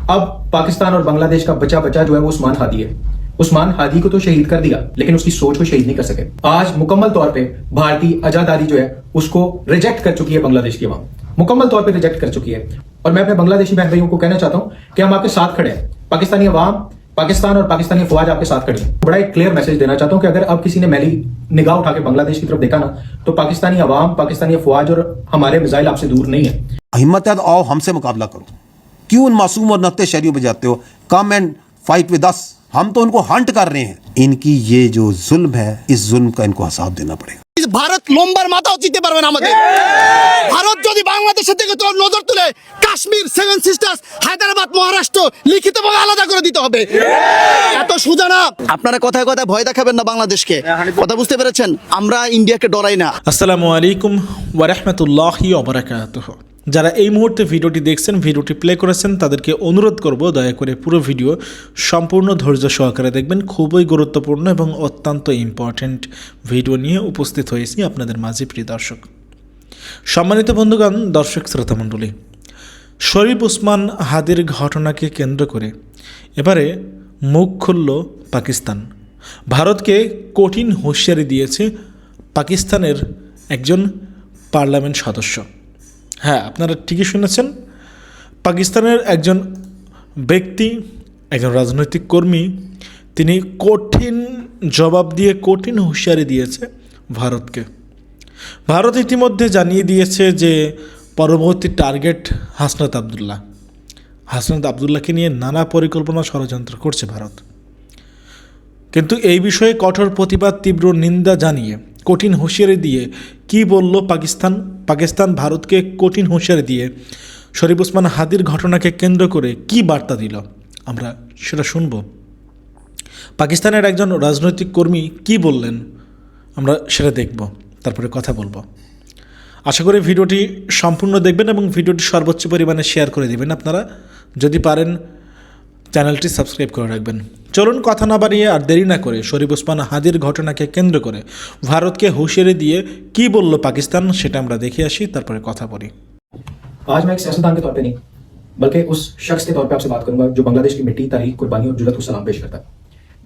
अब पाकिस्तान और बांग्लादेश का बचा बचा जो है वो उस्मान हादी है। उस्मान हादी को तो शहीद कर दिया, लेकिन उसकी सोच को शहीद नहीं कर सके। आज मुकम्मल तौर पे भारतीय आजादी जो है उसको रिजेक्ट कर चुकी है बांग्लादेश की अवाम, मुकम्मल तौर पे रिजेक्ट कर चुकी है। और मैं अपने बांग्लादेशी बहन भाइयों को कहना चाहता हूं कि हम आपके साथ खड़े हैं। पाकिस्तानी अवाम, पाकिस्तान और पाकिस्तानी फौज आपके साथ खड़ी है। बड़ा एक क्लियर मैसेज देना चाहता हूं कि अगर अब किसी ने मैली निगाह उठा के बांग्लादेश की तरफ देखा ना, तो पाकिस्तानी अवाम, पाकिस्तानी फौज और हमारे मिसाइल आपसे दूर नहीं है। हिम्मत है तो आओ हमसे मुकाबला करो। क्यों उन मासूम और नत्ते शहरियों पे जाते हो? Come and fight with us. हम तो उनको हंट कर रहे हैं। इनकी ये जो जुल्म है, इस जुल्म का इनको हिसाब देना पड़ेगा। ভারত লম্বার মাথাও চিনতে পারবে না আমাদের। ভারত যদি বাংলাদেশের দিকে তোর নজর তুলে কাশ্মীর, সেভেন সিস্টার্স, হায়দ্রাবাদ, মহারাষ্ট্র লিখিতভাবে আলাদা করে দিতে হবে। এত সোজা না। আপনারা কথায় কথায় ভয় দেখাবেন না বাংলাদেশকে। কথা বুঝতে পেরেছেন? আমরা ইন্ডিয়াকে ডরাই না। আসসালামু আলাইকুম ওয়া রাহমাতুল্লাহি ওয়া বারাকাতুহু। যারা এই মুহূর্তে ভিডিওটি দেখছেন, ভিডিওটি প্লে করেছেন, তাদেরকে অনুরোধ করব দয়া করে পুরো ভিডিও সম্পূর্ণ ধৈর্য সহকারে দেখবেন। খুবই গুরুত্বপূর্ণ এবং অত্যন্ত ইম্পর্ট্যান্ট ভিডিও নিয়ে উপস্থিত হয়েছি আপনাদের মাঝে প্রিয় দর্শক। সম্মানিত বন্ধুগণ, দর্শক শ্রোতামণ্ডলী, শরীফ ওসমান হাদির ঘটনাকে কেন্দ্র করে এবারে মুখ খুলল পাকিস্তান। ভারতকে কঠিন হুঁশিয়ারি দিয়েছে পাকিস্তানের একজন পার্লামেন্ট সদস্য। হ্যাঁ, আপনারা ঠিকই শুনেছেন, পাকিস্তানের একজন ব্যক্তি, একজন রাজনৈতিক কর্মী, তিনি কঠিন জবাব দিয়ে কঠিন হুঁশিয়ারি দিয়েছে ভারতকে। ভারত ইতিমধ্যে জানিয়ে দিয়েছে যে পরবর্তী টার্গেট হাসনাত আবদুল্লাহ। হাসনাত আবদুল্লাহকে নিয়ে নানা পরিকল্পনা ষড়যন্ত্র করছে ভারত। কিন্তু এই বিষয়ে কঠোর প্রতিবাদ, তীব্র নিন্দা জানিয়ে, কঠিন হুঁশিয়ারি দিয়ে কি বলল পাকিস্তান ভারতকে কঠিন হুঁশিয়ারি দিয়ে শরীফ ওসমান হাদির ঘটনাকে কেন্দ্র করে কি বার্তা দিল, আমরা সেটা শুনব। পাকিস্তানের একজন রাজনৈতিক কর্মী কি বললেন আমরা সেটা দেখব, তারপরে কথা বলবো। আশা করি ভিডিওটি সম্পূর্ণ দেখবেন এবং ভিডিওটি সর্বোচ্চ পরিমাণে শেয়ার করে দেবেন। আপনারা যদি পারেন চ্যানেলটি সাবস্ক্রাইব করে রাখবেন। চলুন কথা না বাড়িয়ে আর দেরি না করে শরীফ ওসমান হাদির ঘটনাকে কেন্দ্র করে ভারতকে হুঁশিয়ারি দিয়ে কি বলল পাকিস্তান সেটা আমরা দেখে আসি, তারপরে কথা বলি। आज मैं एक सियासतदान के तौर पे नहीं, बल्कि उस शख्स के तौर पे आपसे बात करूंगा जो बांग्लादेश की मिट्टी, तारीख, कुर्बानी और जुर्रत को सलाम पेश करता है।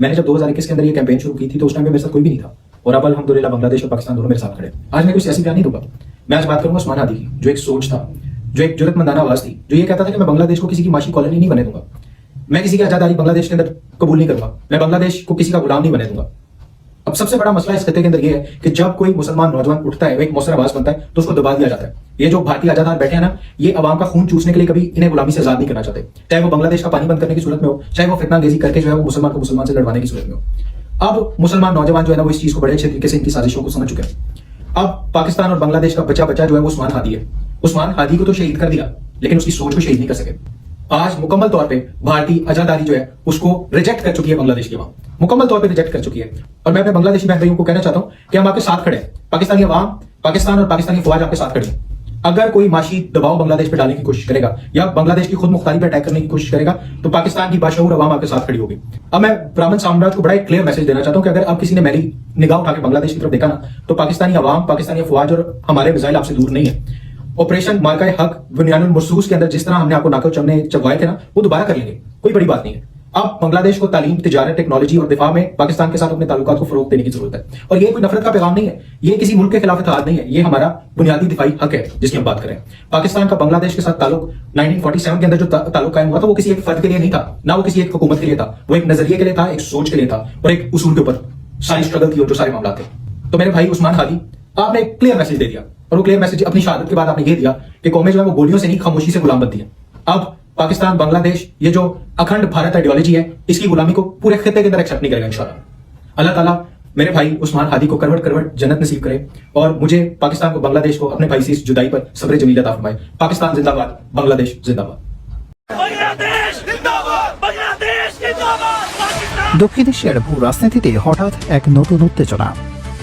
मैंने जब 2021 के अंदर ये कैंपेन शुरू की थी तो उस टाइम पे मेरे साथ कोई भी नहीं था, और अब अल्हम्दुलिल्लाह बांग्लादेश और पाकिस्तान दोनों मेरे साथ खड़े। आज मैं कोई सियासी बयान नहीं दूंगा, मैं आज बात करूंगा उस्मान हादी की, जो एक सोच था, जो एक जुर्रतमंदाना आवाज थी, जो ये कहता था कि मैं बांग्लादेश को किसी की माशी कॉलोनी नहीं बने दूंगा, मैं किसी की आजादी बांग्लादेश के अंदर कबूल नहीं करूंगा, मैं बांग्लादेश को किसी का गुलाम नहीं बने दूंगा। अब सबसे बड़ा मसला इस खत्ते के अंदर ये है कि जब कोई मुसलमान नौजवान उठता है, वो एक मौसर आवाज बनता है, तो उसको दबा दिया जाता है। ये जो भारतीय आजादार बैठे हैं ना, ये अवाम का खून चूसने के लिए कभी इन्हें गुलामी से आजाद नहीं करना चाहते, चाहे वो बांग्लादेश का पानी बंद करने की सूरत में हो, चाहे वो फितनांगेजी करके जो है वो मुसलमान को मुसलमान से लड़वाने की सूरत में हो। अब मुसलमान नौजवान जो है ना वो इस चीज को बड़े अच्छे तरीके से इनकी साजिशों को समझ चुके हैं। अब पाकिस्तान और बांग्लादेश का बचा बचा जो है वो उस्मान हादी है। उस्मान हादी को तो शहीद कर दिया, लेकिन उसकी सोच को शहीद नहीं कर सके। आज मुकम्मल तौर पे भारतीय आजादी जो है उसको रिजेक्ट कर चुकी है बांग्लादेश की अवाम, मुकम्मल तौर पे रिजेक्ट कर चुकी है। और मैं अपने बांग्लादेशी बहन भाइयों को कहना चाहता हूं कि हम आपके साथ खड़े हैं। पाकिस्तानी अवाम, पाकिस्तान और पाकिस्तानी फौज आपके साथ खड़ी है। अगर कोई माशी दबाव बांग्लादेश पे डालने की कोशिश करेगा या बांग्लादेश की खुद मुख्तारी पे अटैक करने की कोशिश करेगा, तो पाकिस्तान की बाशऊर अवाम आपके साथ खड़ी होगी। अब मैं ब्राह्मण साम्राज्य को बड़ा एक क्लियर मैसेज देना चाहता हूं कि अगर अब किसी ने मैली निगाह उठा के बांग्लादेश की तरफ देखा ना, तो पाकिस्तानी अवाम, पाकिस्तानी फौज और हमारे मिसाइल आपसे दूर नहीं है। ऑपरेशन मार्का हक बुनियानुल मरसूस के अंदर जिस तरह हमने आपको नाकल चबवाए थे ना, वो दोबारा कर लेंगे, कोई बड़ी बात नहीं है। अब बांग्लादेश को तालीम, तिजारत, टेक्नोलॉजी और दिफा में पाकिस्तान के साथ अपने ताल्लुकात को फरोग देने की जरूरत है। और ये कोई नफरत का पैगाम नहीं है, ये किसी मुल्क के खिलाफ इत्तेहाद नहीं है, ये हमारा बुनियादी दिफाई हक है जिसकी हम बात करें। पाकिस्तान का बांग्लादेश के साथ ताल्लुक 1947 के अंदर जो ताल्लुक कायम हुआ था, वो किसी एक फर्द के लिए नहीं था, ना वो किसी एक हुकूमत के लिए था, वो एक नजरिए के लिए था, एक सोच के लिए था, और एक उसूल के ऊपर सारी स्ट्रगल थी और जो सारे मामला थे। तो मेरे भाई उस्मान हादी, आपने एक क्लियर मैसेज दे दिया, और वो क्लियर मैसेज अपनी शहादत के बाद आपने ये दिया कि कौमें जो है वो गोलियों से नहीं खामोशी से गुलाम बनती है। अब पाकिस्तान, बांग्लादेश, ये जो अखंड भारत आइडियोलॉजी है, इसकी गुलामी को पूरे खित्ते के अंदर एक्सेप्ट नहीं करेगा इंशाल्लाह। अल्लाह ताला मेरे भाई उस्मान हादी को करवट करवट जन्नत नसीब करे, और मुझे पाकिस्तान को, बांग्लादेश को अपने भाई से इस जुदाई पर सब्र जमील अता फरमाए। पाकिस्तान जिंदाबाद, बांग्लादेश जिंदाबाद। দক্ষিণ এশিয়ার ভূ রাজনীতিতে হঠাৎ এক নতুন উত্তেজনা।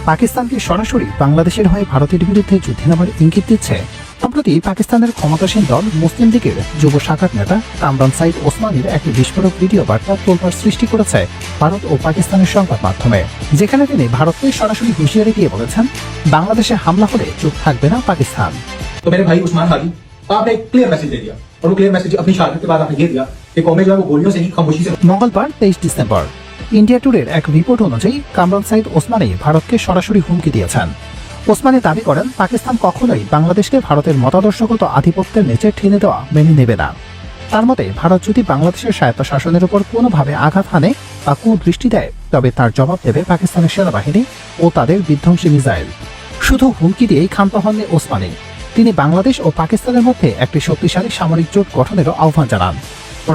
পাকিস্তানকে সরাসরি বাংলাদেশের হয়ে ভারতের বিরুদ্ধে যুদ্ধে নামার ইঙ্গিত দিচ্ছে। সম্প্রতি পাকিস্তানের ক্ষমতাসীন দল মুসলিম লীগের যুব শাখার নেতা কামরান সাইদ ওসমানীর একটি বিস্ফোরক ভিডিও বার্তা তোলপাড় সৃষ্টি করেছে ভারত ও পাকিস্তানের সংবাদ মাধ্যমে, যেখানে তিনি ভারতকে সরাসরি হুঁশিয়ারি দিয়ে বলেছেন, বাংলাদেশে হামলা হলে চুপ থাকবে না পাকিস্তান। तो मेरे भाई उस्मान हादी, आपने एक क्लियर मैसेज दे दिया, और वो क्लियर मैसेज अपनी शहादत के बाद आपने ये दिया कि कौमें जो है वो गोलियों से नहीं खामोशी से মঙ্গলবার 23 ডিসেম্বর ইন্ডিয়া টুডের এক রিপোর্ট অনুযায়ী কামরান সাইদ ওসমানী ভারতকে সরাসরি হুমকি দিয়েছেন। ওসমানী দাবি করেন পাকিস্তান কখনোই বাংলাদেশকে ভারতের মতাদর্শগত আধিপত্যের নিচে ঠেলে দেওয়া মেনে নেবে না। তার মতে ভারত যদি বাংলাদেশের স্বায়ত্তশাসনের উপর কোনোভাবে আঘাত হানে বা কুদৃষ্টি দেয় তবে তার জবাব দেবে পাকিস্তানের সেনাবাহিনী ও তাদের বিধ্বংসী মিসাইল। শুধু হুমকি দিয়েই ক্ষান্ত হননি ওসমানী, তিনি বাংলাদেশ ও পাকিস্তানের মধ্যে একটি শক্তিশালী সামরিক জোট গঠনেরও আহ্বান জানান।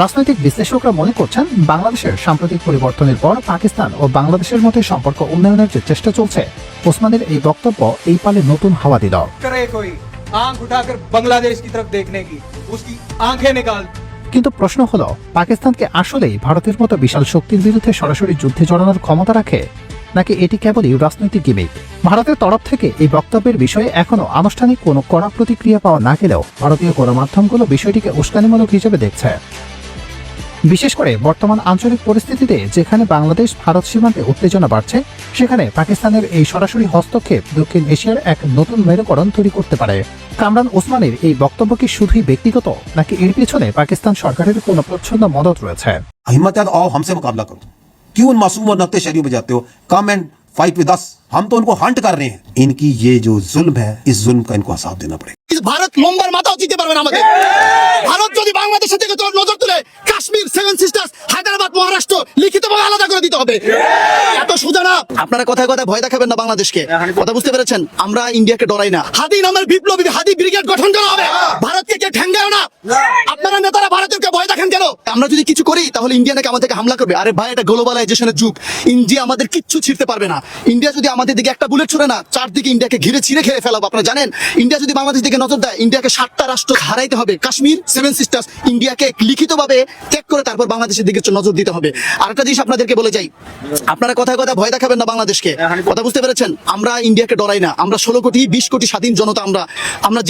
রাজনৈতিক বিশ্লেষকরা মনে করছেন বাংলাদেশের সাম্প্রতিক পরিবর্তনের পর পাকিস্তান ও বাংলাদেশের মধ্যে সম্পর্ক উন্নয়নের যে চেষ্টা চলছে, ওসমানের এই বক্তব্য এই পালে নতুন হাওয়া দিল। करे कोई आंख उठाकर बांग्लादेश की तरफ देखने की, उसकी आंखें निकाल। কিন্তু প্রশ্ন হলো পাকিস্তানকে আসলেই ভারতের মতো বিশাল শক্তির বিরুদ্ধে সরাসরি যুদ্ধে জড়ানোর ক্ষমতা রাখে, নাকি এটি কেবলই রাজনৈতিক গিমিক? ভারতের তরফ থেকে এই বক্তব্যের বিষয়ে এখনো আনুষ্ঠানিক কোনো কড়া প্রতিক্রিয়া পাওয়া না গেলেও ভারতীয় গণমাধ্যমগুলো বিষয়টিকে উস্কানিমূলক হিসেবে দেখছে। বিশেষ করে বর্তমান আঞ্চলিক পরিস্থিতিতে যেখানে বাংলাদেশ ভারত সীমান্তে উত্তেজনা বাড়ছে, সেখানে পাকিস্তানের এই সরাসরি হস্তক্ষেপ দক্ষিণ এশিয়ার এক নতুন মেরুকরণ তৈরি করতে পারে। কামরান ওসমানীর এই বক্তব্য কি শুধুই ব্যক্তিগত, নাকি এর পেছনে পাকিস্তান সরকারের কোনো প্রচ্ছন্ন মদত রয়েছে? हिम्मत है तो आओ हमसे मुकाबला करो। क्यों उन मासूम और नकते शहरियों में जाते हो? Come and fight with us. हम तो उनको हंट कर रहे हैं। इनकी ये जो जुल्म है, इस जुल्म का इनको हिसाब देना पड़ेगा। ভারত লম্বার মাথাও দিতে পারবে না আমাদের। ভারত যদি বাংলাদেশের দিকে তোর নজর তুলে কাশ্মীর, সেভেন সিস্টার্স, হায়দ্রাবাদ, মহারাষ্ট্র লিখিতভাবে আলাদা করে দিতে হবে। এত সোজা না। আপনারা কথায় কথায় ভয় দেখাবেন না বাংলাদেশকে, কথা বুঝতে পেরেছেন? আমরা ইন্ডিয়াকে ডরাই না। হাদি নামের বিপ্লবী হাদি ব্রিগেড গঠন করা হবে। ভারতকে কে ঠ্যাঙ্গায় না। আপনারা নেতারা ভারতকে ভয় দেখেন কেন? আমরা যদি কিছু করি তাহলে ইন্ডিয়া নাকি আমাদেরকে হামলা করবে। আরে ভাই, এটা গ্লোবালাইজেশনের যুগ। ইন্ডিয়া আমাদের কিচ্ছু ছিঁড়তে পারবে না। ইন্ডিয়া যদি আমাদের দিকে একটা বুলেট ছুড়ে না, চারদিকে ইন্ডিয়াকে ঘিরে ছিঁড়ে খেয়ে ফেলাবো। আপনারা জানেন, ইন্ডিয়া যদি বাংলাদেশ দিকে নজর দেয়, ইন্ডিয়াকে 7টা রাষ্ট্র হারাইতে হবে। কাশ্মীর, সেভেন সিস্টার্স, ইন্ডিয়াকে লিখিতভাবে ত্যাগ করে তারপর বাংলাদেশের দিকে নজর দিতে হবে। আরেকটা জিনিস আপনাদেরকে বলে যাই, আপনারা কথায় কথায় ভয় দেখাবেন না বাংলাদেশকে, কথা বুঝতে পেরেছেন? আমরা ইন্ডিয়াকে ডরাই না। আমরা 16 কোটি 20 কোটি স্বাধীন জনতা। আমরা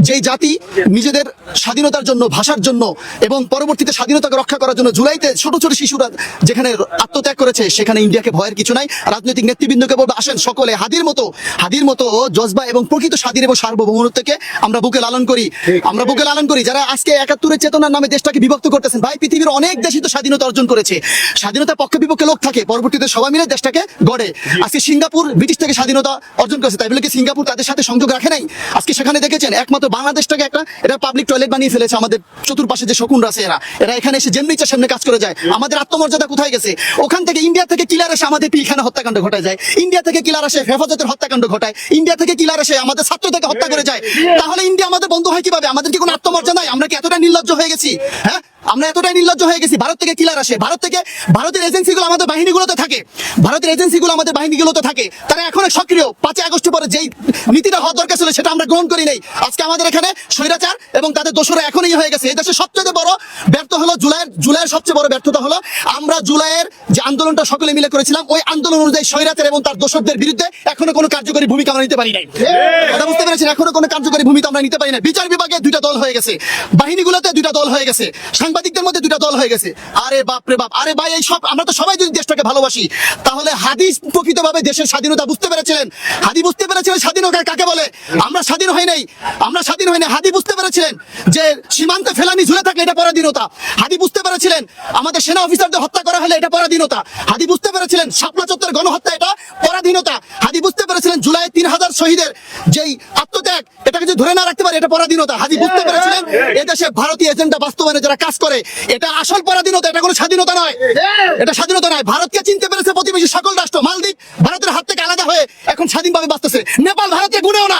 যেই জাতি নিজেদের স্বাধীনতার জন্য, ভাষার জন্য এবং পরবর্তীতে স্বাধীনতাকে রক্ষা করার জন্য জুলাইতে ছোট ছোট শিশুরা যেখানে আত্মত্যাগ করেছে, সেখানে ইন্ডিয়াকে ভয়ের কিছু নাই। রাজনৈতিক নেতৃবৃন্দকে বলবো, আসেন সকলে হাদির মতো জজবা এবং প্রকৃত স্বাধীন এবং সার্বভৌমত্বকে আমরা বুকে লালন করি। আমরা বুকে লালন করি। যারা আজকে 71-এর চেতনার নামে দেশটাকে বিভক্ত করতেছেন, ভাই, পৃথিবীর অনেক দেশই তো স্বাধীনতা অর্জন করেছে। স্বাধীনতার পক্ষে বিপক্ষে লোক থাকে, পরবর্তীতে সবাই মিলে দেশটাকে গড়ে। আজকে সিঙ্গাপুর ব্রিটিশ থেকে স্বাধীনতা অর্জন করেছে, তাই বলে কি সিঙ্গাপুর তাদের সাথে সংযোগ রাখে নাই? আজকে সেখানে দেখেছেন একমাত্র বাংলাদেশটাকে এটা পাবলিক টয়লেট বানিয়ে ফেলেছে। আমাদের চতুর্পাশে যে শকুনরা আছে, এরা এখানে এসে যেমনি ইচ্ছা সামনে কাজ করে যায়। আমাদের আত্মমর্যাদা কোথায় গেছে? ওখান থেকে ইন্ডিয়া থেকে কিলার এসে আমাদের পিলখানা হত্যাকাণ্ড ঘটায় যায়। ইন্ডিয়া থেকে কিলার আসে হেফাজতের হত্যাকাণ্ড ঘটায়। ইন্ডিয়া থেকে কিলার এসে আমাদের ছাত্রদেরকে হত্যা করে যায়। তাহলে ইন্ডিয়া আমাদের বন্ধু হয় কিভাবে? আমাদের কি কোনো আত্মমর্যাদা নাই? আমরা কি এতটা নির্লজ্জ হয়ে গেছি? হ্যাঁ, আমরা এতটাই নির্লজ্জ হয়ে গেছি। ভারত থেকে কিলার আসে, ভারতের এজেন্সিগুলো আমাদের বাহিনীগুলোতে থাকে। তারা এখন সক্রিয়। 5 আগস্টের পরে যেই নীতিটা হওয়ার দরকার ছিল সেটা আমরা গ্রহণ করি নাই। আজকে আমাদের এখানে স্বৈরাচার এবং তাদের দোষরা এখনই হয়ে গেছে। এই দেশের সবচেয়ে বড় ব্যর্থ হলো জুলাইয়ের সবচেয়ে বড় ব্যর্থতা হলো আমরা জুলাইয়ের যে আন্দোলনটা সকলে মিলে করেছিলাম, ওই আন্দোলন অনুযায়ী স্বৈরাচার এবং তার দোষরদের বিরুদ্ধে এখনো কোনো কার্যকরী ভূমিকা আমরা নিতে পারি নাই। কথা বুঝতে পেরেছেন? এখনো কোনো কার্যকরী ভূমিকা আমরা নিতে পারি না। বিচার বিভাগে 2টা দল হয়ে গেছে, বাহিনীগুলোতে 2টা দল হয়ে গেছে, সাংবাদিকদের মধ্যে 2টা দল হয়ে গেছে। আরে বাপ রে বাপ! আরে ভাই, এই সব আমরা তো সবাই যদি দেশটাকে ভালোবাসি, তাহলে হাদিস প্রকৃতভাবে দেশের স্বাধীনতা বুঝতে পেরেছিলেন। হাদি বুঝতে পেরেছিলেন স্বাধীনতা কাকে বলে। আমরা স্বাধীন হই নাই। হাদি বুঝতে পেরেছিলেন যে সীমান্তে ফেলানি ঝুলে থাকলে এটা পরাধীনতা। হাদি বুঝতে পেরেছিলেন আমাদের সেনা অফিসারদের হত্যা করা হলে এটা পরাধীনতা। হাদি বুঝতে পেরেছিলেন শাপলা চত্বরের গণহত্যা এটা পরাধীনতা। হাদি বুঝতে পেরেছিলেন জুলাই 3000 শহীদের যেই আত্মত্যাগ, এটাকে যদি ধরে না রাখতে পারে এটা পরাধীনতা। হাদি বুঝতে পেরেছিলেন এদেশে ভারতীয় এজেন্ডা বাস্তবায়নে যারা কাজ করে এটা আসল পরাধীনতা, এটা কোনো স্বাধীনতা নয়। এটা স্বাধীনতা নয়। ভারতকে চিনতে পেরেছে প্রতিবেশী সকল রাষ্ট্র। মালদ্বীপ ভারতের হাত থেকে আলাদা হয়ে এখন স্বাধীনভাবে বাঁচতেছে। নেপাল ভারতকে গুনেও না।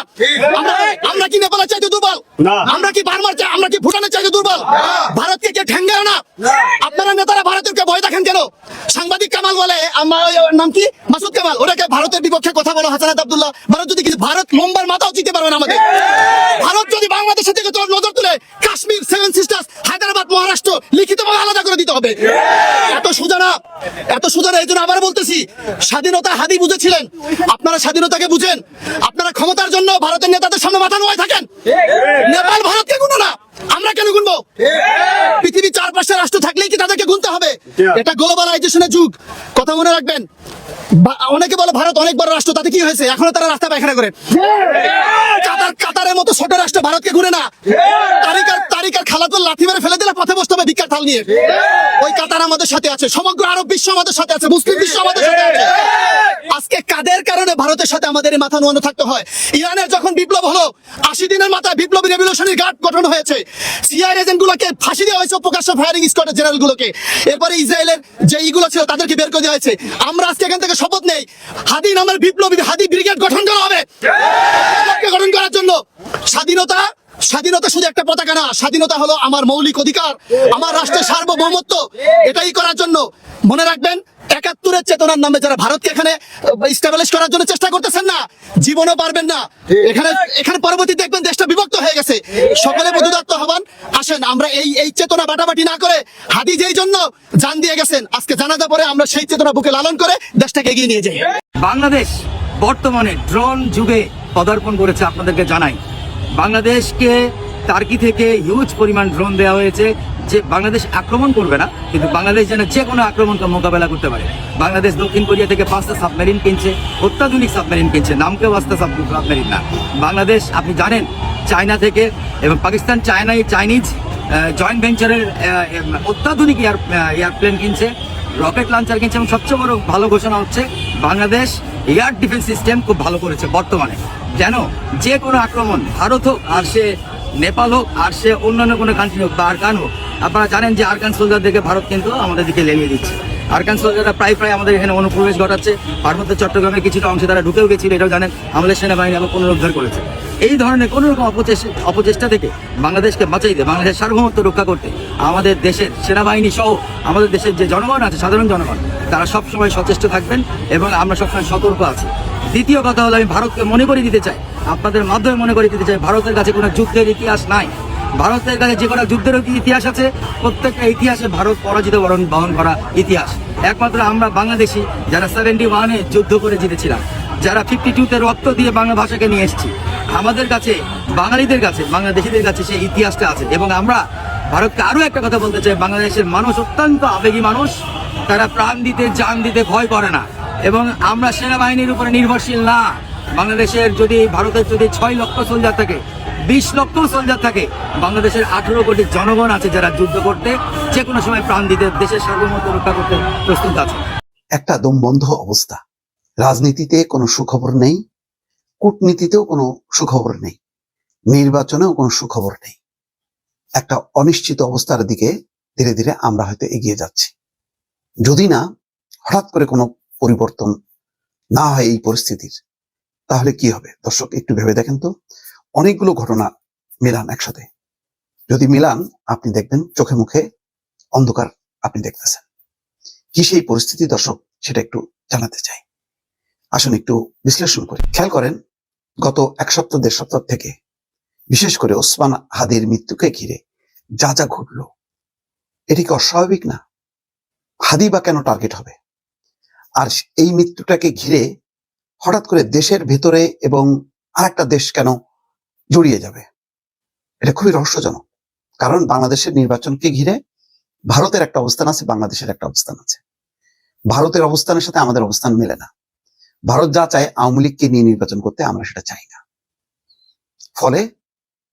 আমরা কি নেপালের চাইতে দুর্বল? আমরা কি বার্মার চাই? আমরা কি ভুটানের চাইতে দুর্বল? ভারতকে কে ঠ্যাঙ্গায় না। আপনারা নেতারা ভারতেরকে ভয় দেখেন কেন? সাংবাদিক কামাল বলে, আমার নাম কি, মাসুদ কামাল, ওটাকে ভারতের বিপক্ষে কথা বলো হাসানাত আব্দুল্লাহ। ভারত লম্বার মাথাও দিতে পারবে না আমাদের। ভারত যদি বাংলাদেশের দিকে তোর নজর তুলে কাশ্মীর, সেভেন সিস্টার্স, হায়দ্রাবাদ, মহারাষ্ট্র লিখিতভাবে আলাদা করে দিতে হবে। এত সোজা না। এই জন্য আবার বলতেছি, স্বাধীনতা হাদি বুঝেছিলেন, আপনারা স্বাধীনতাকে বুঝেন। আপনারা ক্ষমতার জন্য ভারতের নেতাদের সামনে মাথা নোয়ায় থাকেন। নেপাল ভারতকে গুনো না, আমরা কেন গুনবো? পৃথিবী 4-5টা রাষ্ট্র থাকলেই কি তাদেরকে গুনতে হবে? এটা গ্লোবালাইজেশনের যুগ, কথা মনে রাখবেন। অনেকে বলে ভারত অনেক বড় রাষ্ট্র, তাতে কি হয়েছে? এখনো তারা রাস্তা পায়খানা করে। কাতারের মতো ছোট রাষ্ট্র ভারতকে ঘুরে না। তারিকার খালাতুল লাথি মেরে ফেলে দিলে পথে বসতে হবে ভিক্ষার থাল নিয়ে। ওই কাতার আমাদের সাথে আছে, সমগ্র আরব বিশ্ব আমাদের সাথে আছে, মুসলিম বিশ্ব আমাদের সাথে আছে। আজকে কাদের কারণে ভারতের সাথে আমাদের এই মাথা নোয়ানো থাকতে হয়? ইরানের যখন বিপ্লব হলো, 80 দিনের মাথায় বিপ্লবী রেভলিউশনারি গার্ড গঠন হয়েছে, সিআই এজেন্ট গুলোকে ফাঁসি দেওয়া হয়েছে, প্রকাশ্য ফায়ারিং স্কোয়াডের জেনারেল গুলোকে। এরপরে ইসরায়েলের যে ইগুলো ছিল তাদেরকে বের করে দেওয়া হয়েছে। আমরা আজকে এখান থেকে শপথ নেই, হাদি নামের বিপ্লবী হাদি ব্রিগেড গঠন করা হবে। গঠন করার জন্য স্বাধীনতা শুধু একটা পতাকা না, স্বাধীনতা হলো আমার মৌলিক অধিকার, আমার রাষ্ট্রের সার্বভৌমত্ব। এটাই করার জন্য মনে রাখবেন, ৭১-এর চেতনার নামে যারা ভারতকে এখানে এস্টাবলিশ করার জন্য চেষ্টা করতেছেন না, জীবনও পারবেন না। এখানে পরবর্তী দেখবেন দেশটা বিভক্ত হয়ে গেছে। সকলে বধূদত্ত হবেন। আসেন আমরা এই চেতনা বাটাবাটি না করে, হাদি যেই জন্য জান দিয়ে গেছেন, আজকে জানাজা পরে আমরা সেই চেতনা বুকে লালন করে দেশটাকে এগিয়ে নিয়ে যাই। বাংলাদেশ বর্তমানে ড্রোন যুগে পদার্পণ করেছে। আপনাদেরকে জানাই, বাংলাদেশকে টার্কি থেকে হিউজ পরিমাণ ড্রোন দেওয়া হয়েছে, যে বাংলাদেশ আক্রমণ করবে না, কিন্তু বাংলাদেশ যেন যে কোনো আক্রমণকে মোকাবেলা করতে পারে। বাংলাদেশ দক্ষিণ কোরিয়া থেকে 5টা সাবমেরিন কিনছে, অত্যাধুনিক সাবমেরিন কিনছে, নামকেও 5টা সাবমেরিন না। বাংলাদেশ আপনি জানেন চায়না থেকে এবং পাকিস্তান চাইনিজ জয়েন্ট ভেঞ্চারের অত্যাধুনিক এয়ারপ্লেন কিনছে, রকেট লঞ্চার কিনছে, এবং সবচেয়ে বড় ভালো ঘোষণা হচ্ছে বাংলাদেশ এয়ার ডিফেন্স সিস্টেম খুব ভালো করেছে বর্তমানে। যেন যে কোনো আক্রমণ, ভারত হোক আর সে নেপাল হোক আর সে অন্যান্য কোনো কান্ট্রি হোক বা আরকান হোক, আপনারা জানেন যে আরকান সোলজারদেরকে ভারত কিন্তু আমাদের দিকে লেলিয়ে দিচ্ছে। আরকান সোলজাররা প্রায় আমাদের এখানে অনুপ্রবেশ ঘটাচ্ছে। পার্বত্য চট্টগ্রামের কিছুটা অংশে তারা ঢুকেও গেছিল, এটাও জানেন। আমাদের সেনাবাহিনী আবার পুনরুদ্ধার করেছে। এই ধরনের কোনো রকম অপচেষ্টা থেকে বাংলাদেশকে বাঁচাইতে, বাংলাদেশের সার্বভৌমত্ব রক্ষা করতে আমাদের দেশের সেনাবাহিনী সহ আমাদের দেশের যে জনগণ আছে, সাধারণ জনগণ, তারা সবসময় সচেষ্ট থাকবেন এবং আমরা সবসময় সতর্ক আছি। দ্বিতীয় কথা হলো, আমি ভারতকে মনে করে দিতে চাই, আপনাদের মাধ্যমে মনে করে দিতে চাই, ভারতের কাছে কোনো যুদ্ধের ইতিহাস নাই। ভারতের কাছে যে কোনো যুদ্ধের ইতিহাস আছে, প্রত্যেকটা ইতিহাসে ভারত পরাজিত বহন করা ইতিহাস। একমাত্র আমরা বাংলাদেশি যারা 71-এ যুদ্ধ করে জিতেছিলাম, যারা 52-তে রক্ত দিয়ে বাংলা ভাষাকে নিয়ে এসেছি, আমাদের কাছে, বাঙালিদের কাছে, বাংলাদেশিদের কাছে সেই ইতিহাসটা আছে। এবং আমরা ভারতকে আরও একটা কথা বলতে চাই, বাংলাদেশের মানুষ অত্যন্ত আবেগী মানুষ, তারা প্রাণ দিতে, জান দিতে ভয় করে না। এবং আমরা সেনাবাহিনীর উপরে নির্ভরশীল না। বাংলাদেশের যদি, ভারতের যদি 6 লক্ষ সোলজার থাকে, 20 লক্ষ সোলজার থাকে, বাংলাদেশের 18 কোটি জনগণ আছে যারা যুদ্ধ করতে, যে কোনো সময় প্রাণ দিতে, দেশের সার্বভৌমত্ব রক্ষা করতে প্রস্তুত আছে। একটা দমবন্ধ অবস্থা। রাজনীতিতে কোনো সুখবর নেই, কূটনীতিতেও কোনো সুখবর নেই, নির্বাচনেও কোনো সুখবর নেই। একটা অনিশ্চিত অবস্থার দিকে ধীরে ধীরে আমরা হয়তো এগিয়ে যাচ্ছি। যদি না হঠাৎ করে কোনো পরিবর্তন না হয় এই পরিস্থিতির, তাহলে কি হবে? দর্শক একটু ভেবে দেখেন তো, অনেকগুলো ঘটনা মিলান একসাথে। যদি মিলান, আপনি দেখবেন চোখে মুখে অন্ধকার আপনি দেখতেছেন। কি সেই পরিস্থিতি দর্শক, সেটা একটু জানাতে চাই। আসুন একটু বিশ্লেষণ করি। খেয়াল করেন, গত 1 সপ্তাহ 1.5 সপ্তাহ থেকে বিশেষ করে ওসমান হাদির মৃত্যুকে ঘিরে যা যা ঘটলো, এটি কি অস্বাভাবিক না? হাদি বা কেন টার্গেট হবে? আর এই মৃত্যুটাকে ঘিরে হঠাৎ করে দেশের ভেতরে এবং আরেকটা দেশ কেন জড়িয়ে যাবে? এটা খুবই রহস্যজনক। কারণ বাংলাদেশের নির্বাচনকে ঘিরে ভারতের একটা অবস্থান আছে, বাংলাদেশের একটা অবস্থান আছে। ভারতের অবস্থানের সাথে আমাদের অবস্থান মেলে না। ভারত যা চায় আওয়ামী লীগকে নিয়ে নির্বাচন করতে, আমরা সেটা চাই না। ফলে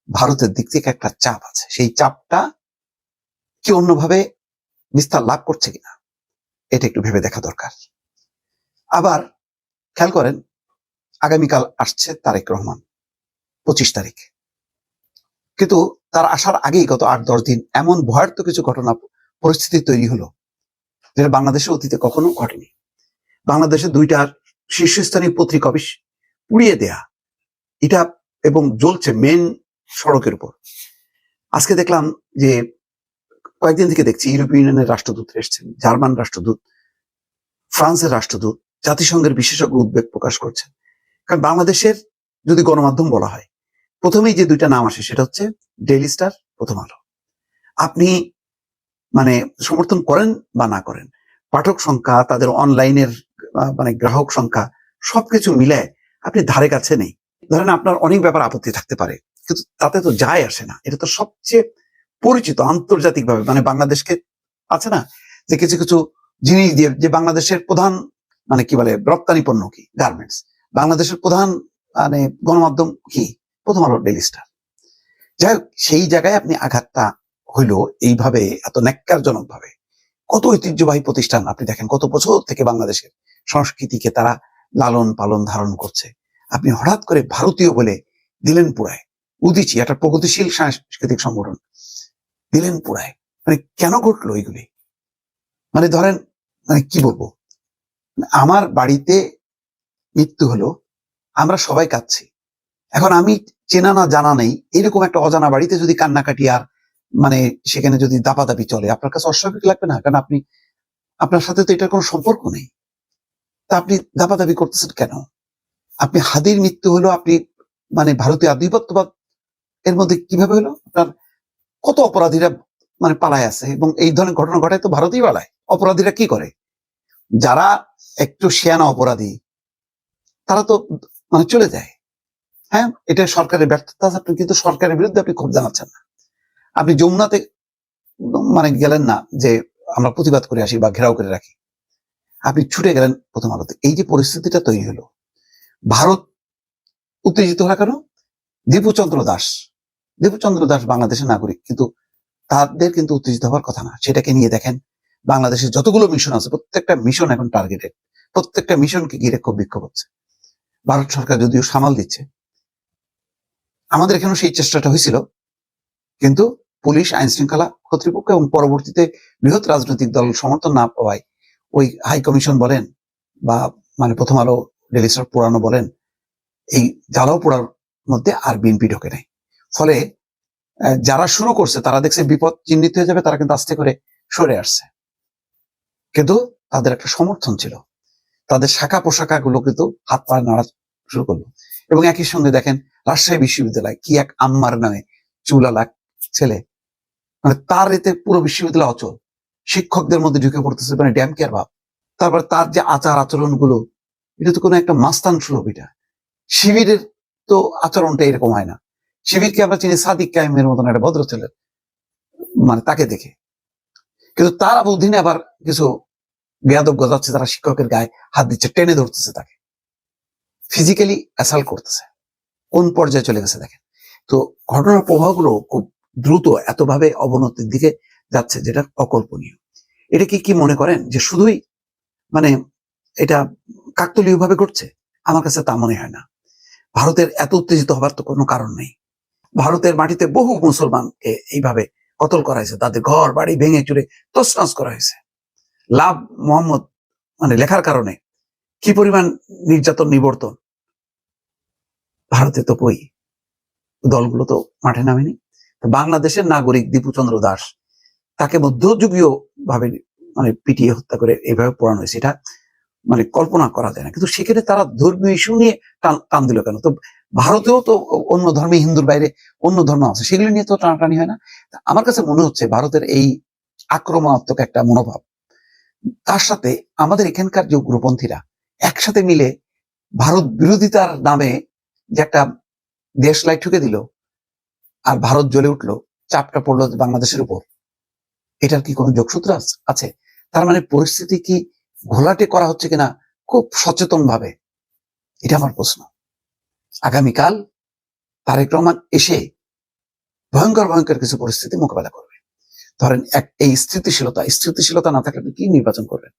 ভারতের দিক থেকে একটা চাপ আছে। সেই চাপটা কি অন্যভাবে বিস্তার লাভ করছে কিনা, এটা একটু ভেবে দেখা দরকার। আবার খেয়াল করেন, আগামীকাল আসছে তারেক রহমান, 25 তারিখ। কিন্তু তার আসার আগেই গত 8-10 দিন এমন ভয়ার্থ কিছু ঘটনা, পরিস্থিতি তৈরি হলো, যেটা বাংলাদেশে অতীতে কখনো ঘটেনি। বাংলাদেশে 2টা শীর্ষস্থানীয় পত্রিকা অফিস পুড়িয়ে দেয়া, এটা এবং জ্বলছে মেন সড়কের উপর। আজকে দেখলাম যে, কয়েকদিন থেকে দেখছি ইউরোপীয় ইউনিয়নের রাষ্ট্রদূত এসেছেন, জার্মান রাষ্ট্রদূত, ফ্রান্সের রাষ্ট্রদূত, জাতিসংঘের বিশেষজ্ঞ উদ্বেগ প্রকাশ করছেন। কারণ বাংলাদেশের যদি গণমাধ্যম বলা হয়, প্রথমেই যে 2টা নাম আসে সেটা হচ্ছে ডেইলি স্টার, প্রথম আলো। আপনি মানে সমর্থন করেন বা না করেন, পাঠক সংখ্যা, তাদের অনলাইনের মানে গ্রাহক সংখ্যা, সবকিছু মিলে আপনি ধারে কাছে নেই। ধরেন আপনার অনেক ব্যাপার আপত্তি থাকতে পারে, কিন্তু তাতে তো যায় আসে না। এটা তো সবচেয়ে পরিচিত আন্তর্জাতিকভাবে, মানে বাংলাদেশকে আছে না যে কিছু কিছু জিনিস দিয়ে, যে বাংলাদেশের প্রধান মানে কি বলে রপ্তানি পণ্য কি? গার্মেন্টস। বাংলাদেশের প্রধান মানে গণমাধ্যম কি? প্রথম আলো, ডেইলি স্টার। যাই হোক, সেই জায়গায় আপনি আঘাতটা হইলো এইভাবে, এত ন্যাক্কারজনক ভাবে। কত ঐতিহ্যবাহী প্রতিষ্ঠান আপনি দেখেন, কত বছর থেকে বাংলাদেশের সংস্কৃতিকে তারা লালন পালন ধারণ করছে। আপনি হঠাৎ করে ভারতীয় বলে দিলেন পুরায়। উদীচী একটা প্রগতিশীল সাংস্কৃতিক সংগঠন দিলেন পুরায়। মানে কেন ঘটলো এগুলি? মানে ধরেন, মানে কি বলবো, আমার বাড়িতে মৃত্যু হলো, আমরা সবাই কাঁদছি। এখন আমি চেনা না জানা নেই এরকম একটা অজানা বাড়িতে যদি কান্নাকাটি আর মানে সেখানে যদি দাপাদাপি চলে, আপনার কাছে অস্বাভাবিক লাগবে না? কারণ আপনি, আপনার সাথে তো এটার কোনো সম্পর্ক নেই, তা আপনি দাপাদাপি করতেছেন কেন? আপনি হাদির মৃত্যু হলো, আপনি মানে ভারতীয় আধিপত্যবাদ এর মধ্যে কিভাবে হলো? আপনার কত অপরাধীরা মানে পালায় আছে, এবং এই ধরনের ঘটনা ঘটায় তো ভারতেই পালায়। অপরাধীরা কি করে? যারা একটু শিয়ানা অপরাধী তারা তো মানে চলে যায়। হ্যাঁ, এটা সরকারের ব্যর্থতা আছে, আপনি কিন্তু সরকারের বিরুদ্ধে আপনি ক্ষোভ জানাচ্ছেন না। আপনি যমুনাতে মানে গেলেন না যে আমরা প্রতিবাদ করে আসি বা ঘেরাও করে রাখি, আপনি ছুটে গেলেন প্রথম আলোতে। এই যে পরিস্থিতিটা তৈরি হলো, ভারত উত্তেজিত হলো কেন? দীপুচন্দ্র দাস বাংলাদেশের নাগরিক, কিন্তু তাদের কিন্তু উত্তেজিত হওয়ার কথা না। সেটাকে নিয়ে দেখেন বাংলাদেশের যতগুলো মিশন আছে প্রত্যেকটা মিশন এখন টার্গেটেড, প্রত্যেকটা মিশনকে ঘিরে খুব বিক্ষোভ হচ্ছে। ভারত সরকার যদিও সামাল দিচ্ছে, আমাদের এখানেও সেই চেষ্টাটা হয়েছিল, কিন্তু পুলিশ, আইন শৃঙ্খলা কর্তৃপক্ষ এবং পরবর্তীতে বৃহৎ রাজনৈতিক দল সমর্থন না পাওয়ায় ওই হাই কমিশন বলেন বা মানে প্রথম আলো, ডেইলি স্টার পোড়ানো বলেন, এই জ্বালাও পোড়ার মধ্যে আর বিএনপি ঢোকে নাই। ফলে যারা শুরু করছে তারা দেখছে বিপদ চিহ্নিত হয়ে যাবে, তারা কিন্তু আস্তে করে সরে আসছে। কিন্তু তাদের একটা সমর্থন ছিল, তাদের শাখা পোশাখা গুলো কিন্তু হাত পা নাড়া শুরু করলো। এবং একই সঙ্গে দেখেন রাজশাহী বিশ্ববিদ্যালয়, কি এক আম্মার নামে চুলালা ছেলে, মানে তার এতে পুরো বিশ্ববিদ্যালয় অচল, শিক্ষকদের মধ্যে ঢুকে পড়তেছে মানে ড্যাম কেয়ার ভাব। তারপর তার যে আচার আচরণ গুলো, এটা তো কোনো একটা মাস্তান সুলভ। এটা শিবিরের তো আচরণটা এরকম হয় না। শিবিরকে আমরা চিনি সাদিক কায়েমের মতন একটা ভদ্র ছেলে, মানে তাকে দেখে। কিন্তু তার অধীনে আবার কিছু বেয়াদব গজাচ্ছে, তারা শিক্ষকের গায়ে হাত দিচ্ছে, টেনে ধরতেছে, তাকে ফিজিক্যালি অ্যাসাল্ট করতেছে। কোন পর্যায়ে চলে গেছে দেখেন। তো ঘটনার প্রভাবগুলো খুব দ্রুত এতভাবে অবনতির দিকে যাচ্ছে, যেটা অকল্পনীয়। এটা কি মনে করেন যে শুধুই মানে এটা কাকতালীয় ভাবে ঘটছে? আমার কাছে তা মনে হয় না। ভারতের এত উত্তেজিত হবার তো কোনো কারণ নেই। ভারতের মাটিতে বহু মুসলমানকে এইভাবে কতল করা হয়েছে, তাদের ঘর বাড়ি ভেঙে চুরে তছনছ করা হয়েছে। লাভ মোহাম্মদ মানে লেখার কারণে কি পরিমাণ নির্যাতন নিবর্তন। ভারতে তো কই দলগুলো তো মাঠে নামেনি। বাংলাদেশের নাগরিক দীপুচন্দ্র দাস, তাকে মধ্যযুগীয় ভাবে মানে পিটিয়ে হত্যা করে এইভাবে পোড়ানো হয়েছে, এটা মানে কল্পনা করা যায় না। কিন্তু সেখানে তারা ধর্মীয় ইস্যু নিয়ে টান দিল কেন? তো ভারতেও তো অন্য ধর্মে, হিন্দুর বাইরে অন্য ধর্ম আছে, সেগুলো নিয়ে তো টানাটানি হয় না। আমার কাছে মনে হচ্ছে ভারতের এই আক্রমণাত্মক একটা মনোভাব, তার সাথে আমাদের এখানকার যে উগ্রপন্থীরা একসাথে মিলে ভারত বিরোধিতার নামে যে একটা দেশ লাই ঠুকে দিল, আর ভারত জ্বলে উঠলো, চাপটা পড়লো বাংলাদেশের উপর, এটার কি কোনো যোগসূত্র আছে? তার মানে পরিস্থিতি কি ঘোলাটে করা হচ্ছে কিনা খুব সচেতন ভাবে, এটা আমার প্রশ্ন। আগামীকাল তারেক রহমান এসে ভয়ঙ্কর কিছু পরিস্থিতি মোকাবেলা করবে। ধরেন এই স্থিতিশীলতা না থাকলে কি নির্বাচন করবেন?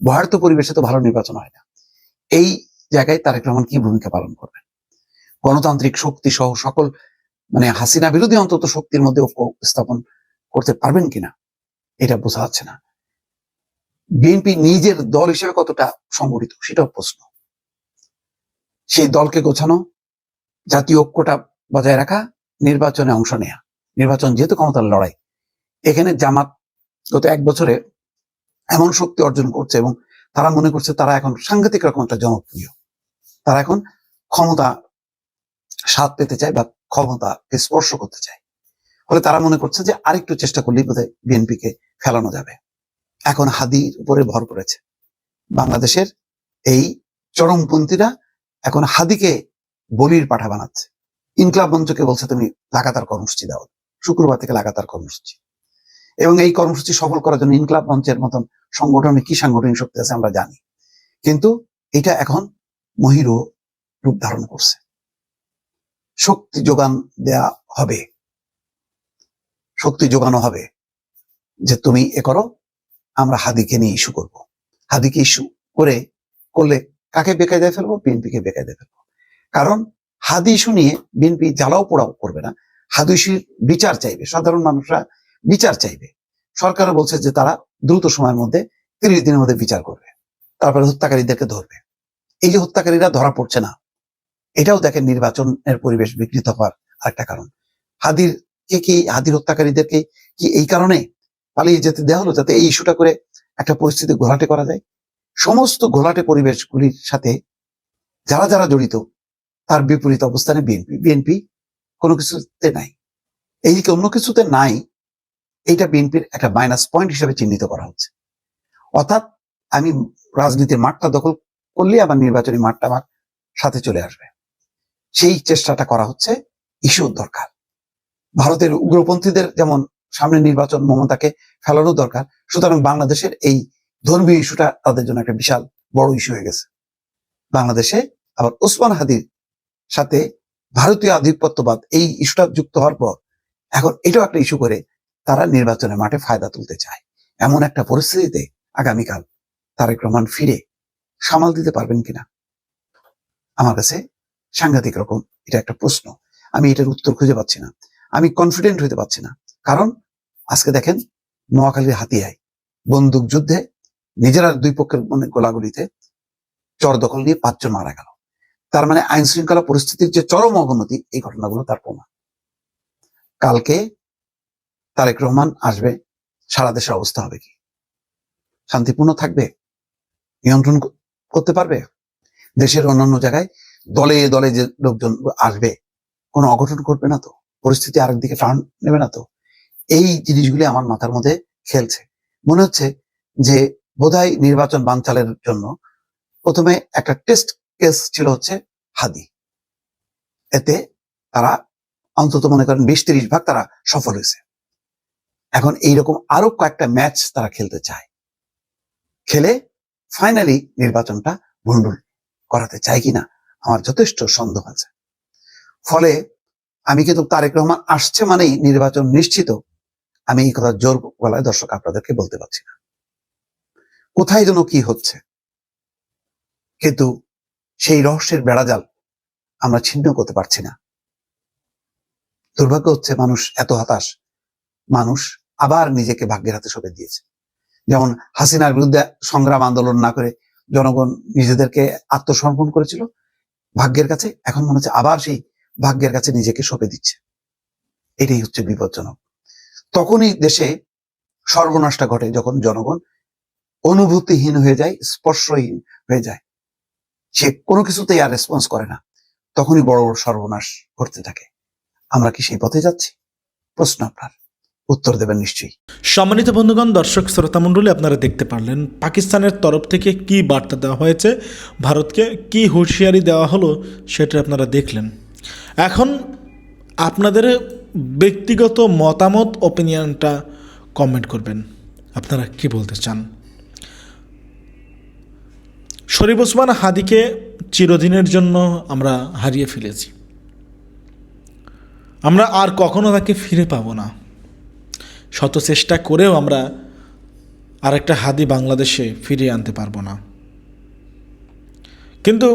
ভয়ার্থ পরিবেশে তো ভালো নির্বাচন হয় না। এই জায়গায় তারেক রহমান কি ভূমিকা পালন করবেন? গণতান্ত্রিক শক্তি সহ সকল মানে হাসিনা বিরোধী অন্তত শক্তির মধ্যে ঐক্য স্থাপন করতে পারবেন কিনা, এটা বোঝা যাচ্ছে না। বিএনপি নিজের দল হিসেবে কতটা সংগঠিত, সেটাও প্রশ্ন। সেই দলকে গোছানো, জাতীয় ঐক্যটা বজায় রাখা, নির্বাচনে অংশ নেয়া। নির্বাচন যেহেতু ক্ষমতার লড়াই, এখানে জামাত গত 1 বছরে এমন শক্তি অর্জন করছে এবং তারা মনে করছে তারা এখন সাংঘাতিক রকম একটা জনপ্রিয়, তারা এখন ক্ষমতা স্বাদ পেতে চায় বা ক্ষমতাকে স্পর্শ করতে চায়। ফলে তারা মনে করছে যে আরেকটু চেষ্টা করলেই বোধহয় বিএনপিকে ফেলানো যাবে। এখন হাদির উপরে ভর করেছে বাংলাদেশের এই চরমপন্থীরা, এখন হাদিকে বলির পাঠা বানাচ্ছে। ইনকলাব মঞ্চকে বলছে তুমি লাগাতার কর্মসূচি দাও, শুক্রবার থেকে লাগাতার কর্মসূচি। এবং এই কর্মসূচি সফল করার জন্য ইনকলাব মঞ্চের মতন সংগঠনে কি সাংগঠনিক শক্তি আছে আমরা জানি, কিন্তু এটা এখন মহিরও রূপ ধারণ করছে। শক্তি যোগান দেয়া হবে, শক্তি যোগানো হবে যে তুমি এ করো, আমরা হাদিকে নিয়ে ইস্যু করব। হাদিকে ইস্যু করলে কাকে বেকায়দায় ফেলবো? বিএনপিকে বেকায়দায় ফেলবো। কারণ হাদি ইস্যু নিয়ে বিএনপি জ্বালাও পোড়াও করবে না, হাদি ইস্যুর বিচার চাইবে, সাধারণ মানুষরা বিচার চাইবে। সরকারও বলছে যে তারা দ্রুত সময়ের মধ্যে 30 দিনের মধ্যে বিচার করবে, তারপরে হত্যাকারীদেরকে ধরবে। এই যে হত্যাকারীরা ধরা পড়ছে না, এটাও দেখেন নির্বাচনের পরিবেশ বিঘ্নিত হওয়ার আরেকটা কারণ। হাদির হত্যাকারীদেরকে কি এই কারণে পালিয়ে যেতে দেওয়া হলো যাতে এই ইস্যুটা করে একটা পরিস্থিতি ঘোলাটে করা যায়? সমস্ত ঘোলাটে পরিবেশগুলির সাথে যারা যারা জড়িত তার বিপরীত অবস্থানে বিএনপি কোনো কিছুতে নাই। এই যে অন্য কিছুতে নাই, এইটা বিএনপির একটা মাইনাস পয়েন্ট হিসেবে চিহ্নিত করা হচ্ছে। অর্থাৎ আমি রাজনীতির মাঠটা দখল করলে আমার নির্বাচনী মাঠটা আমার সাথে চলে আসবে, সেই চেষ্টাটা করা হচ্ছে। ইস্যুর দরকার, ভারতের উগ্রপন্থীদের যেমন সামনে নির্বাচন, মমতাকে ফেলানো দরকার, সুতরাং বাংলাদেশের এই ধর্মীয় ইস্যুটা তাদের জন্য একটা বিশাল বড় ইস্যু হয়ে গেছে। বাংলাদেশে আবার ওসমান হাদির সাথে ভারতীয় আধিপত্যবাদ এই ইস্যুটা যুক্ত হওয়ার পর এখন এটাও একটা ইস্যু করে তারা নির্বাচনের মাঠে ফায়দা তুলতে চায়। এমন একটা পরিস্থিতিতে আগামীকাল তারেক রহমান ফিরে সামাল দিতে পারবেন কিনা আমার কাছে সাংঘাতিক রকম এটা একটা প্রশ্ন। আমি এটার উত্তর খুঁজে পাচ্ছি না, আমি কনফিডেন্ট হতে পারছি না। কারণ আজকে দেখেন নোয়াখালীর হাতিয়ায় বন্দুক যুদ্ধে নিজেরা দুই পক্ষের গোলাগুলিতে চর দখল নিয়ে 5 জন মারা গেল। তার মানে আইন শৃঙ্খলা পরিস্থিতির যে চরম অবনতি, এই ঘটনাগুলো তার প্রমাণ। কালকে তারেক রহমান আসবে, সারা দেশের অবস্থা হবে কি? শান্তিপূর্ণ থাকবে? নিয়ন্ত্রণ করতে পারবে? দেশের অন্যান্য জায়গায় দলে দলে যে লোকজন আসবে, কোনো অঘটন ঘটবে না তো? পরিস্থিতি আরেকদিকে টার্ন নেবে না তো? এই জিনিসগুলি আমার মাথার মধ্যে খেলছে। মনে হচ্ছে যে বোধহয় নির্বাচন বানচালের জন্য প্রথমে একটা টেস্ট কেস ছিল হচ্ছে হাদি, এতে তারা অন্তত মনে করেন 20-30 ভাগ তারা সফল হয়েছে। এখন এইরকম আরো কয়েকটা ম্যাচ তারা খেলতে চায়, খেলে ফাইনালি নির্বাচনটা ভণ্ডুল করাতে চায় কিনা আমার যথেষ্ট সন্দেহ আছে। ফলে আমি কিন্তু তারেক রহমান আসছে মানেই নির্বাচন নিশ্চিত, আমি এই কথা জোর গলায় দর্শক আপনাদেরকে বলতে পারছি না। কোথায় যেন কি হচ্ছে, কিন্তু সেই রহস্যের বেড়াজাল আমরা ছিন্ন করতে পারছি না। দুর্ভাগ্য হচ্ছে মানুষ এত হতাশ, মানুষ আবার নিজেকে ভাগ্যের হাতে সঁপে দিয়েছে। যেমন হাসিনার বিরুদ্ধে সংগ্রাম আন্দোলন না করে জনগণ নিজেদেরকে আত্মসমর্পণ করেছিল ভাগ্যের কাছে, এখন মনে হচ্ছে আবার সেই ভাগ্যের কাছে নিজেকে সঁপে দিচ্ছে। এটাই হচ্ছে বিপজ্জনক। তখনই দেশে সর্বনাশটা ঘটে যখন জনগণ অনুভূতিহীন হয়ে যায়, স্পর্শহীন হয়ে যায়, সে কোনো কিছুতেই আর রেসপন্স করে না, তখনই বড় বড় সর্বনাশ ঘটতে থাকে। আমরা কি সেই পথে যাচ্ছি? প্রশ্ন আপনার, উত্তর দেবেন নিশ্চয়ই। সম্মানিত বন্ধুগণ, দর্শক শ্রোতা মণ্ডলী, আপনারা দেখতে পারলেন পাকিস্তানের তরফ থেকে কি বার্তা দেওয়া হয়েছে, ভারতকে কি হুঁশিয়ারি দেওয়া হলো, সেটা আপনারা দেখলেন। এখন আপনাদের ব্যক্তিগত মতামত, ওপিনিয়নটা কমেন্ট করবেন, আপনারা কি বলতে চান। শরীফ ওসমান হাদিকে চিরদিনের জন্য আমরা হারিয়ে ফেলেছি, আমরা আর কখনো তাকে ফিরে পাবো না। শত চেষ্টা করেও আমরা আরেকটা হাদি বাংলাদেশে ফিরিয়ে আনতে পারবো না। কিন্তু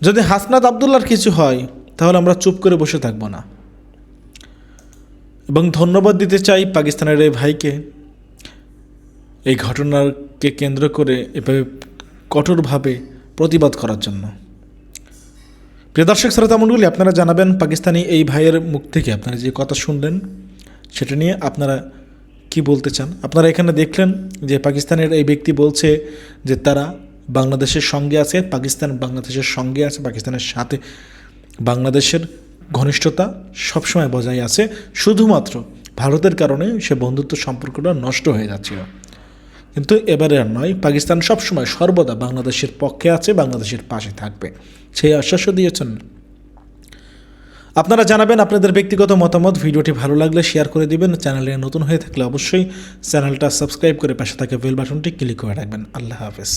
যদি হাসনাত আবদুল্লাহর কিছু হয় তাহলে আমরা চুপ করে বসে থাকবো না। এবং ধন্যবাদ দিতে চাই পাকিস্তানের এই ভাইকে, এই ঘটনাকে কেন্দ্র করে এভাবে কঠোরভাবে প্রতিবাদ করার জন্য। প্রিয় দর্শক শ্রোতা মণ্ডলী, আপনারা জানাবেন পাকিস্তানি এই ভাইয়ের মুখ থেকে আপনারা যে কথা শুনলেন সেটা নিয়ে আপনারা কি বলতে চান। আপনারা এখানে দেখলেন যে পাকিস্তানের এই ব্যক্তি বলছে যে তারা বাংলাদেশের সঙ্গে আছে, পাকিস্তান বাংলাদেশের সঙ্গে আছে, পাকিস্তানের সাথে বাংলাদেশের ঘনিষ্ঠতা সবসময় বজায় আছে, শুধুমাত্র ভারতের কারণে সে বন্ধুত্ব সম্পর্কটা নষ্ট হয়ে যাচ্ছিল। কিন্তু এবারে আর নয়, পাকিস্তান সবসময় সর্বদা বাংলাদেশের পক্ষে আছে, বাংলাদেশের পাশে থাকবে, সেই আশ্বাসও দিয়েছেন। আপনারা জানাবেন আপনাদের ব্যক্তিগত মতামত। ভিডিওটি ভালো লাগলে শেয়ার করে দিবেন। চ্যানেলে নতুন হয়ে থাকলে অবশ্যই চ্যানেলটা সাবস্ক্রাইব করে পাশে থাকা বেল বাটনটি ক্লিক করে রাখবেন। আল্লাহ হাফেজ।